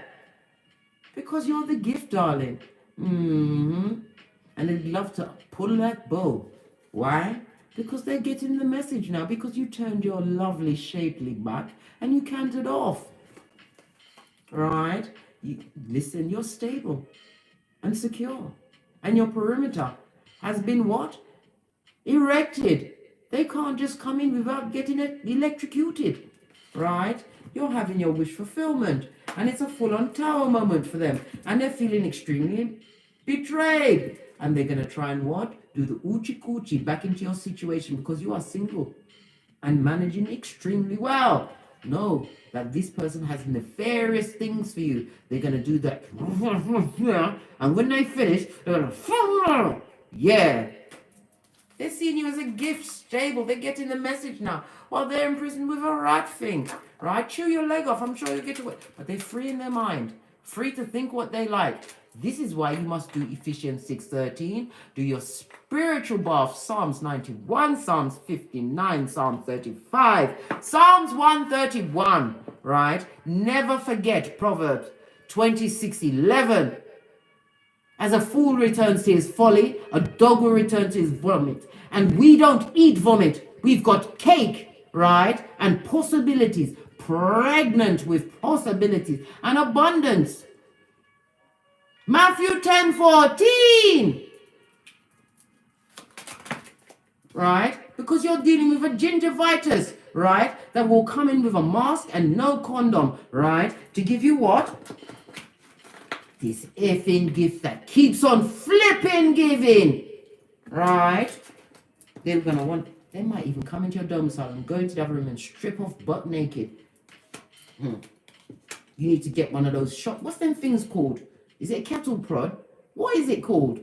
Because you're the gift, darling. And they'd love to pull that bow. Why? Because they're getting the message now. Because you turned your lovely, shapely back and you canted off. Right? Listen, you're stable and secure. And your perimeter has been what? Erected. They can't just come in without getting it electrocuted. Right? You're having your wish fulfillment. And it's a full-on tower moment for them. And they're feeling extremely betrayed. And they're going to try and what? Do the oochie coochie back into your situation because you are single and managing extremely well. Know that this person has nefarious things for you. They're going to do that. And when they finish, they're going to, yeah. They're seeing you as a gift, stable. They're getting the message now. While they're in prison with a rat thing. Right? Chew your leg off. I'm sure you'll get away. But they're free in their mind. Free to think what they like. This is why you must do Ephesians 6:13. Do your spiritual bath. Psalms 91, Psalms 59, Psalm 35, Psalms 131. Right? Never forget Proverbs 26:11. As a fool returns to his folly, a dog will return to his vomit. And we don't eat vomit. We've got cake, right? And possibilities. Pregnant with possibilities and abundance. Matthew 10:14. Right? Because you're dealing with a gingivitis, right? That will come in with a mask and no condom, right? To give you what? This effing gift that keeps on flipping giving. Right? They're gonna want, they might even come into your domicile and go into the other room and strip off butt naked. You need to get one of those shock. What's them things called? Is it a kettle prod? What is it called?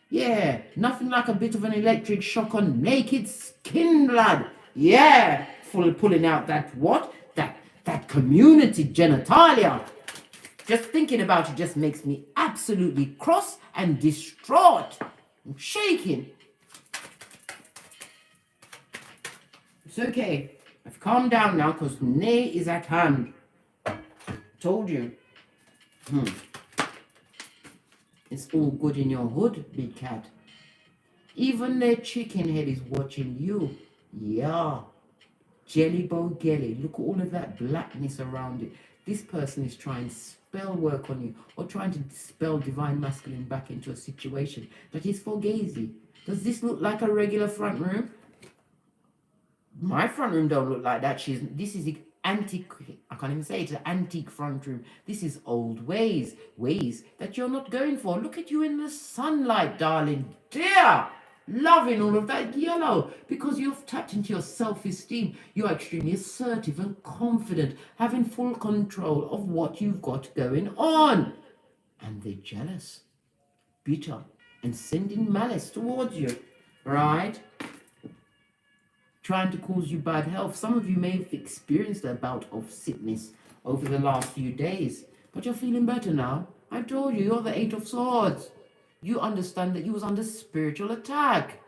Yeah, nothing like a bit of an electric shock on naked skin, blood. Yeah, fully pulling out that what? That community genitalia. Just thinking about it just makes me absolutely cross and distraught. I'm shaking. It's okay. I've calmed down now because Nay is at hand. Told you. It's all good in your hood, big cat. Even their chicken head is watching you. Yeah. Jelly bow gelly. Look at all of that blackness around it. This person is trying spell work on you or trying to dispel divine masculine back into a situation that is fugazi. Does this look like a regular front room? My front room don't look like that. This is antique. I can't even say it's an antique front room. This is old ways that you're not going for. Look at you in the sunlight, darling dear. Loving all of that yellow because you've tapped into your self-esteem. You're extremely assertive and confident, having full control of what you've got going on. And they're jealous, bitter, and sending malice towards you, right? Trying to cause you bad health. Some of you may have experienced a bout of sickness over the last few days, but you're feeling better now. I told you, you're the Eight of Swords. You understand that you was under spiritual attack.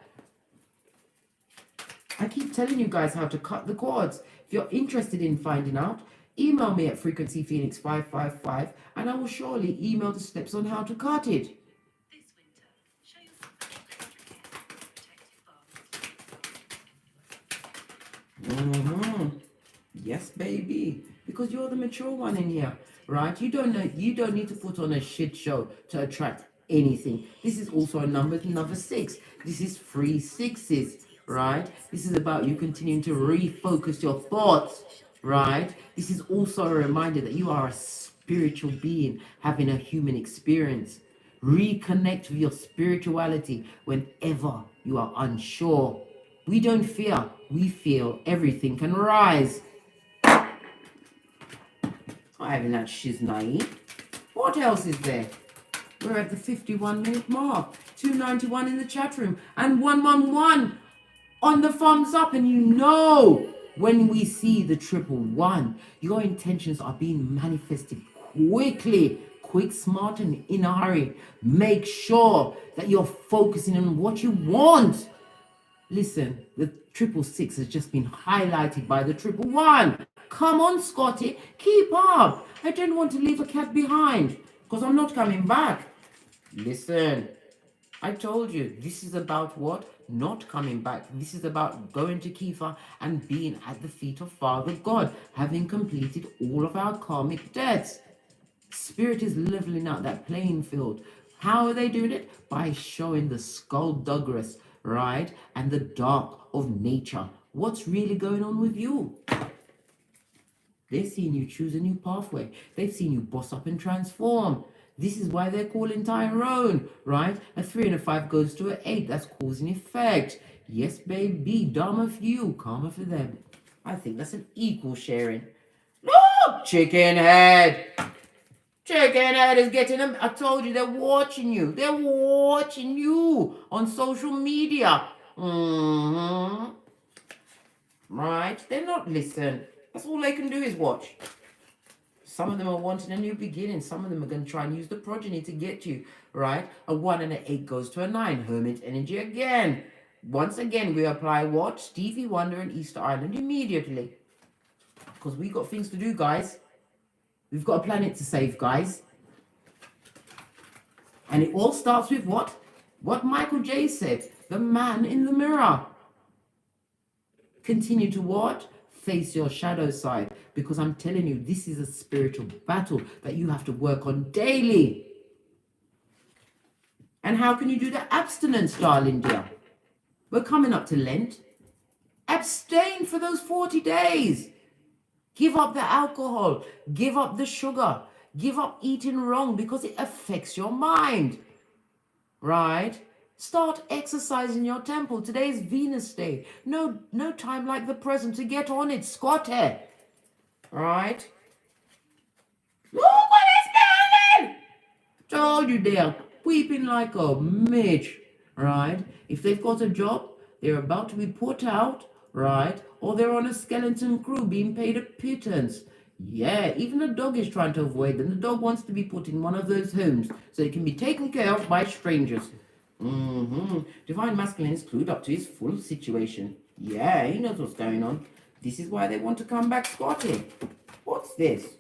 I keep telling you guys how to cut the cords. If you're interested in finding out, email me at frequencyphoenix555 and I will surely email the steps on how to cut it. This winter, show yourself protective Yes, baby. Because you're the mature one in here, right? You don't need to put on a shit show to attract anything. This is also a number 6. This is 3 6s, right? This is about you continuing to refocus your thoughts, right? This is also a reminder that you are a spiritual being having a human experience. Reconnect with your spirituality whenever you are unsure. We don't fear, we feel. Everything can rise. Not having that shiznai. What else is there? We're at the 51-minute mark. 291 in the chat room. And 111 on the thumbs up. And you know when we see the 111, your intentions are being manifested quickly. Quick, smart, and in a hurry. Make sure that you're focusing on what you want. Listen, the 666 has just been highlighted by the 111. Come on, Scotty, keep up. I don't want to leave a cat behind because I'm not coming back. Listen, I told you, this is about what? Not coming back. This is about going to Kifa and being at the feet of Father God, having completed all of our karmic debts. Spirit is leveling out that playing field. How are they doing it? By showing the skullduggerous, right? And the dark of nature. What's really going on with you? They've seen you choose a new pathway. They've seen you boss up and transform. This is why they're calling TYRONE, right? A 3 and a 5 goes to an 8. That's cause and effect. Yes, baby. Dharma for you, karma for them. I think that's an equal sharing. Look! Chicken head! Chicken head is getting them. I told you, they're watching you. They're watching you on social media. Right? They're not listening. That's all they can do is watch. Some of them are wanting a new beginning. Some of them are going to try and use the progeny to get you, right? A 1 and an 8 goes to a 9. Hermit energy again. Once again, we apply what? Stevie Wonder and Easter Island immediately. Because we got things to do, guys. We've got a planet to save, guys. And it all starts with what? What Michael J. said. The man in the mirror. Continue to what? Face your shadow side, because I'm telling you, this is a spiritual battle that you have to work on daily. And how can you do the abstinence, darling dear? We're coming up to Lent. Abstain for those 40 days. Give up the alcohol. Give up the sugar. Give up eating wrong because it affects your mind. Right? Start exercising your temple. Today's Venus Day. No time like the present to get on it, Scotty. Right? Look what it's doing! Told you they're weeping like a midge. Right? If they've got a job, they're about to be put out. Right? Or they're on a skeleton crew being paid a pittance. Yeah, even the dog is trying to avoid them. The dog wants to be put in one of those homes so it can be taken care of by strangers. Divine Masculine is clued up to his full situation. Yeah, he knows what's going on. This is why they want to come back, Scotty. What's this?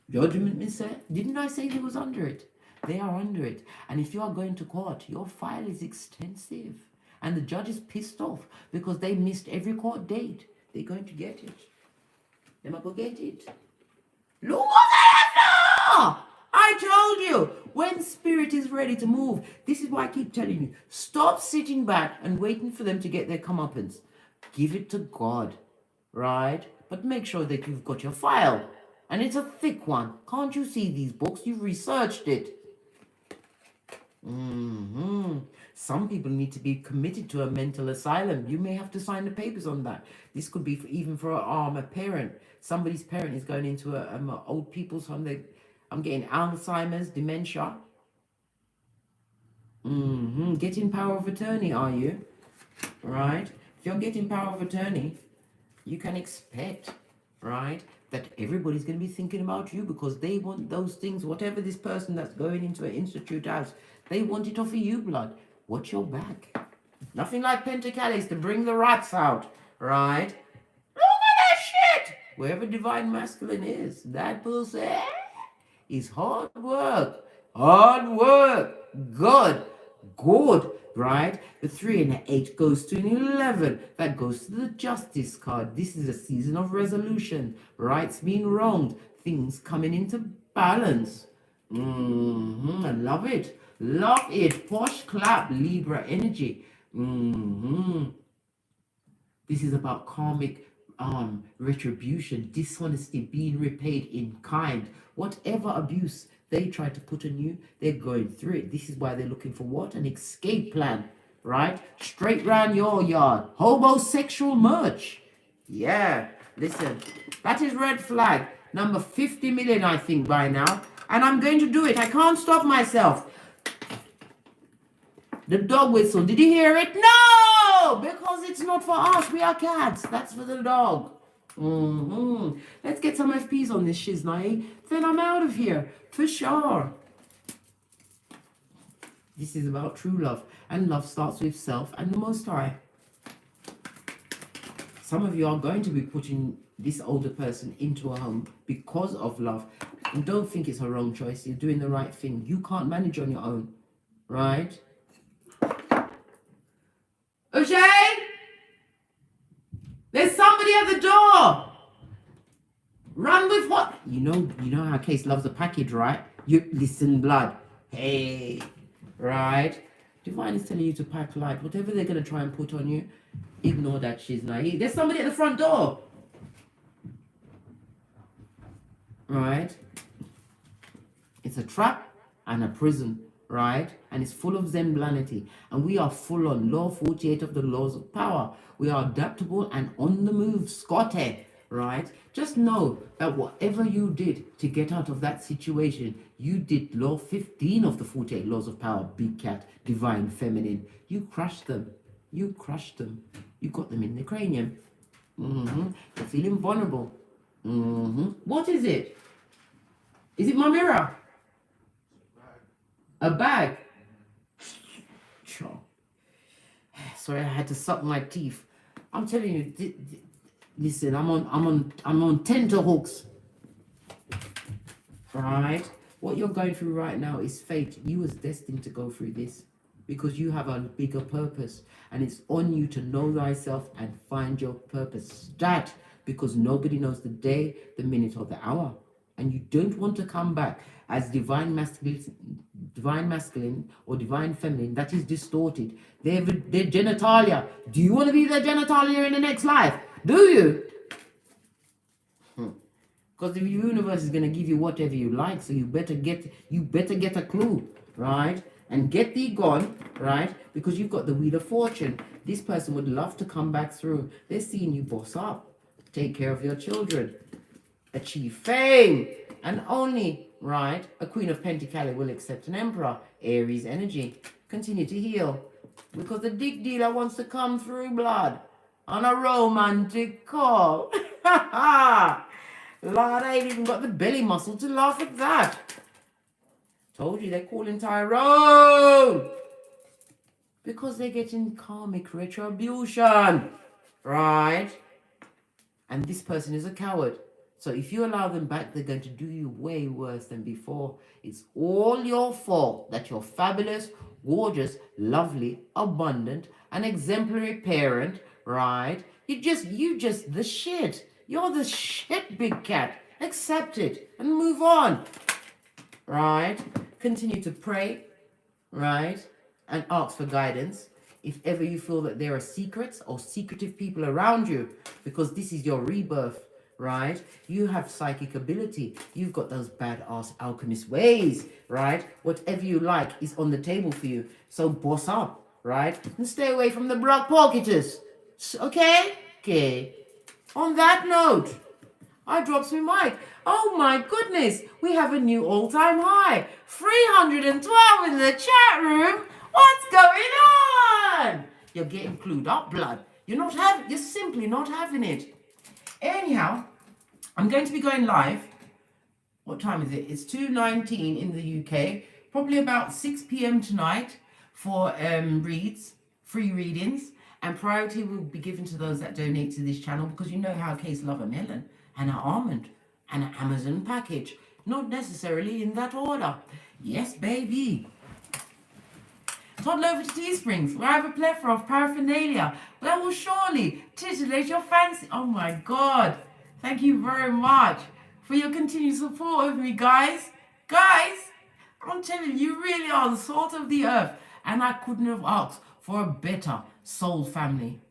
Judgment, Miss? Didn't I say he was under it? They are under it. And if you are going to court, your file is extensive. And the judge is pissed off because they missed every court date. They're going to get it. They might go get it. Look at that! I I told you, when spirit is ready to move, this is why I keep telling you, stop sitting back and waiting for them to get their comeuppance. Give it to God, right? But make sure that you've got your file. And it's a thick one. Can't you see these books? You've researched it. Some people need to be committed to a mental asylum. You may have to sign the papers on that. This could be even for a parent. Somebody's parent is going into a old people's home. I'm getting Alzheimer's, dementia. Getting power of attorney, are you? Right? If you're getting power of attorney, you can expect, right, that everybody's going to be thinking about you because they want those things. Whatever this person that's going into an institute house, they want it off of you, blood. Watch your back. Nothing like pentacles to bring the rats out, right? Look at that shit! Wherever divine masculine is, that pussy is hard work. Hard work. Good. Good. Right? The 3 and the 8 goes to an 11. That goes to the Justice card. This is a season of resolution. Rights being wronged. Things coming into balance. I love it. Love it. Posh clap. Libra energy. This is about karmic retribution, dishonesty being repaid in kind. Whatever abuse they try to put on you, they're going through it. This is why they're looking for what? An escape plan, right? Straight round your yard. Homosexual merch. Yeah, listen, that is red flag. Number 50 million, I think, by now. And I'm going to do it. I can't stop myself. The dog whistle. Did you hear it? No! Because it's not for us. We are cats. That's for the dog. Let's get some FPs on this shiznai. Then I'm out of here. For sure. This is about true love. And love starts with self and the Most High. Some of you are going to be putting this older person into a home because of love. And don't think it's a wrong choice. You're doing the right thing. You can't manage on your own. Right? O'Shea? There's somebody at the door. Run with what? You know how Case loves a package, right? You listen, blood. Hey, right? Divine is telling you to pack light. Whatever they're gonna try and put on you, ignore that she's naive. There's somebody at the front door. Right? It's a trap and a prison, right? And it's full of Zemblanity. And we are full on law 48 of the laws of power. We are adaptable and on the move, Scotty, right? Just know that whatever you did to get out of that situation, you did law 15 of the 48 laws of power, big cat, divine feminine. You crushed them. You crushed them. You got them in the cranium. You're feeling vulnerable. What is it? Is it my mirror? A bag. Sure. Sorry, I had to suck my teeth. I'm telling you, listen, I'm on tenterhooks. Right? What you're going through right now is fate. You was destined to go through this because you have a bigger purpose, and it's on you to know thyself and find your purpose. Start, because nobody knows the day, the minute, or the hour, and you don't want to come back as divine masculine or divine feminine that is distorted. Their genitalia. Do you want to be their genitalia in the next life? Do you? Because the universe is going to give you whatever you like, so you better get a clue, right? And get thee gone, right? Because you've got the Wheel of Fortune. This person would love to come back through. They're seeing you boss up, take care of your children, achieve fame, and only, right, a Queen of Pentacles will accept an Emperor. Aries energy. Continue to heal. Because the dick dealer wants to come through, blood, on a romantic call. Lord, I ain't even got the belly muscle to laugh at that. Told you they're calling TYRONE. Because they're getting karmic retribution. Right? And this person is a coward. So if you allow them back, they're going to do you way worse than before. It's all your fault that you're fabulous, gorgeous, lovely, abundant, an exemplary parent, right? You just the shit. You're the shit, big cat. Accept it and move on. right? Continue to pray, right? And ask for guidance. If ever you feel that there are secrets or secretive people around you, because this is your rebirth, right? You have psychic ability. You've got those badass alchemist ways, right? Whatever you like is on the table for you. So boss up, right? And stay away from the block pocketers. Okay? Okay. On that note, I drops my mic. Oh my goodness, we have a new all-time high. 312 in the chat room. What's going on? You're getting clued up, blood. You're simply not having it. Anyhow, I'm going to be going live. What time is it? It's 2:19 in the UK. Probably about 6 p.m. tonight for free readings. And priority will be given to those that donate to this channel, because you know how Case love a melon and an almond and an Amazon package. Not necessarily in that order. Yes, baby. Toddle over to Teesprings, where I have a plethora of paraphernalia that will surely titillate your fancy. Oh my God. Thank you very much for your continued support of me, guys. Guys, I'm telling you, you really are the salt of the earth. And I couldn't have asked for a better soul family.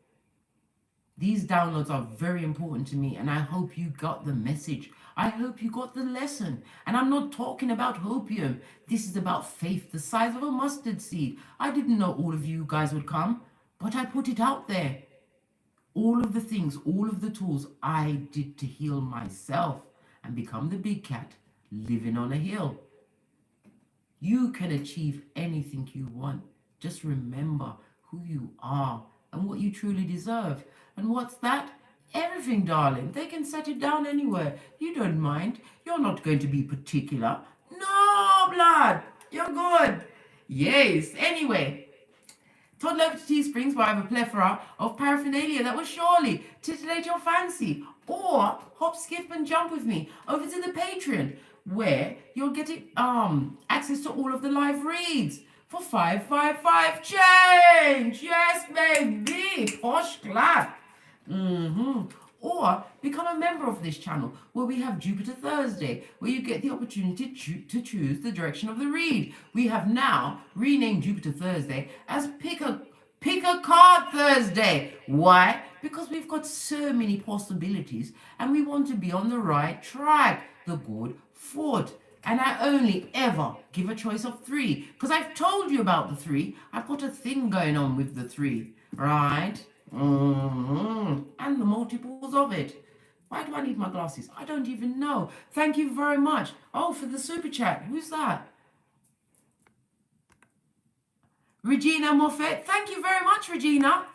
These downloads are very important to me, and I hope you got the message. I hope you got the lesson. And I'm not talking about hopium. This is about faith the size of a mustard seed. I didn't know all of you guys would come, but I put it out there. All of the things, all of the tools I did to heal myself and become the big cat living on a hill. You can achieve anything you want. Just remember who you are and what you truly deserve. And what's that? Everything, darling. They can set it down anywhere. You don't mind. You're not going to be particular. No, blood. You're good. Yes. Anyway, toddle over to Teesprings, where I have a plethora of paraphernalia that will surely titillate your fancy. Or hop, skip, and jump with me over to the Patreon, where you'll get access to all of the live reads for 555 change. Yes, baby. Posh clap. Or become a member of this channel, where we have Jupiter Thursday, where you get the opportunity to choose the direction of the read. We have now renamed Jupiter Thursday as Pick a Card Thursday. Why? Because we've got so many possibilities and we want to be on the right track, the good foot. And I only ever give a choice of 3, because I've told you about the 3. I've got a thing going on with the 3, right? And the multiples of it. Why do I need my glasses? I don't even know. Thank you very much. Oh, for the super chat. Who's that? Regina Moffat. Thank you very much, Regina.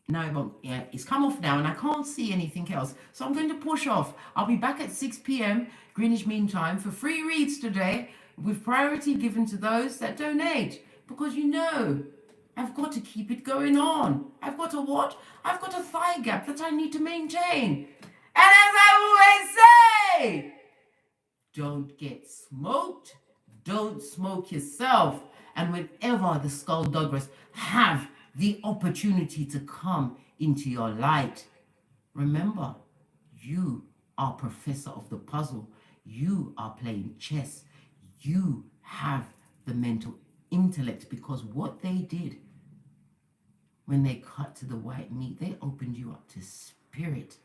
No, it won't. Yeah, it's come off now and I can't see anything else. So I'm going to push off. I'll be back at 6 p.m. Greenwich Mean Time for free reads today, with priority given to those that donate. Because you know, I've got to keep it going on. I've got a what? I've got a thigh gap that I need to maintain. And as I always say, don't get smoked. Don't smoke yourself. And whenever the skullduggeress have the opportunity to come into your light, remember, you are professor of the puzzle. You are playing chess. You have the mental intellect, because what they did when they cut to the white meat, they opened you up to spirit.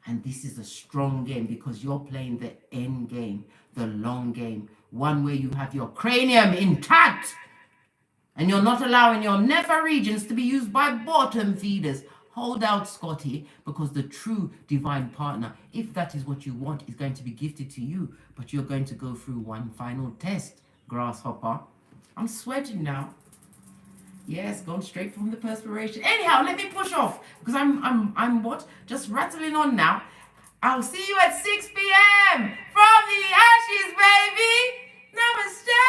And this is a strong game, because you're playing the end game, the long game, one where you have your cranium intact and you're not allowing your nether regions to be used by bottom feeders. Hold out, Scotty, because the true divine partner, if that is what you want, is going to be gifted to you. But you're going to go through one final test, grasshopper. I'm sweating now. Yes, gone straight from the perspiration. Anyhow, let me push off, because I'm what? Just rattling on now. I'll see you at 6 p.m. from the ashes, baby. Namaste.